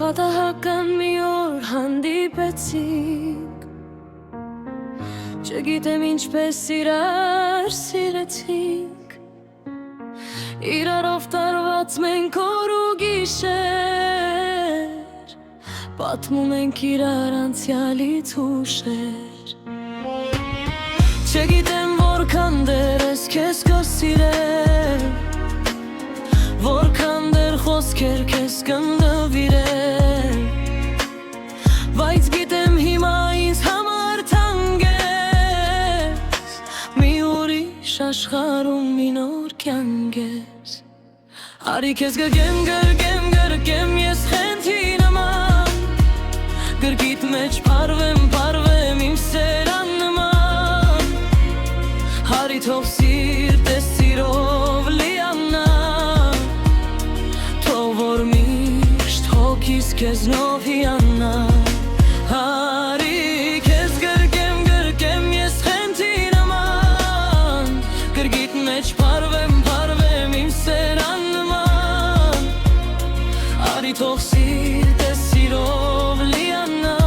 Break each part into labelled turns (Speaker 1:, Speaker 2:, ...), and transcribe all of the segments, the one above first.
Speaker 1: Պատահական մի օր հանդիպեցինք, չգիտեմ ինչպես իրար սիրեցինք, իրարով տարված մենք օր ու գիշեր, պատմում ենք իրար անցյալից հուշեր։ Չգիտեմ որքան դեռ ես քեզ կսիրեմ, որքան դեռ խոսքեր քեզ կնդվիրեմ, բայց գիտեմ հիմա ինձ համար թանկ ես, մի ուրիշ աշխարհում մի նոր կյանք ես։ Արի քեզ գրկեմ, գրկեմ ես խենթի նման, գրկիտ մեջ փարվեմ իմ սերան նման, հարի թող սիրտես սիրով լիանա, թող որ միշտ հոգիս քեզնով հիանա։ Հարի քեզ գրկեմ ես խենթի նման, գրկիտ մեջ փարվեմ իմ սերան նման, արի թող սիրտես սիրով լիանա,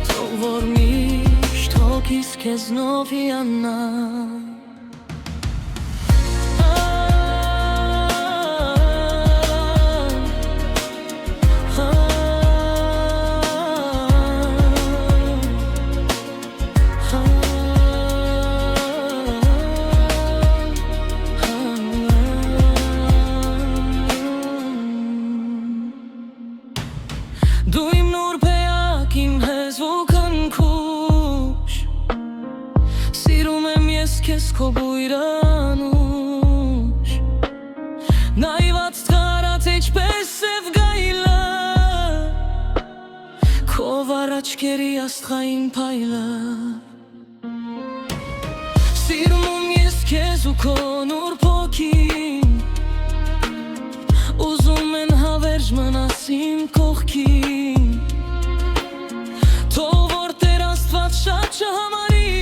Speaker 1: թող որ միշտ հոգիս քեզնով հիանա։ Դու իմ նոր պեակ, իմ հեզվոք ընքուշ, սիրում եմ ես քեզ քո բույրանուշ, նայված թարած էջպես սև գայլը, քո վար աչքերի աստղային փայլը, սիրում ես քեզ ու քո նոր փոքին, ուզում են հավերժ մնաս իմ կողքին, թող որ Տեր Աստված շատ չհամարի,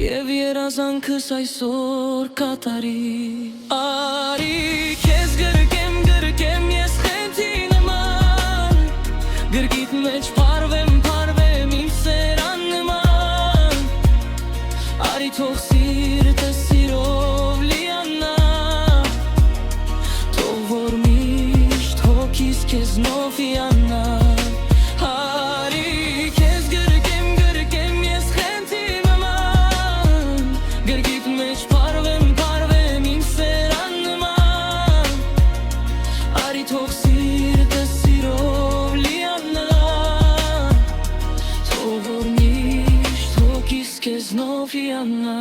Speaker 1: և երազանքս այսօր կատարի։ Արի քեզ գրկեմ ես խենթի նման, գրկիտ մեջ փարվեմ իմ սերան նման, արի թող սիրտս սիրով լիանա, թող որ միշտ հոգիս քեզնով հիանա։ Հարի քեզ գրկեմ ես խենթի նման, գրկիտ մեջ փարվեմ իմ սերան նման, արի թող սիրտս սիրով լիանա, թող որ միշտ հոգիս քեզնով հիանա։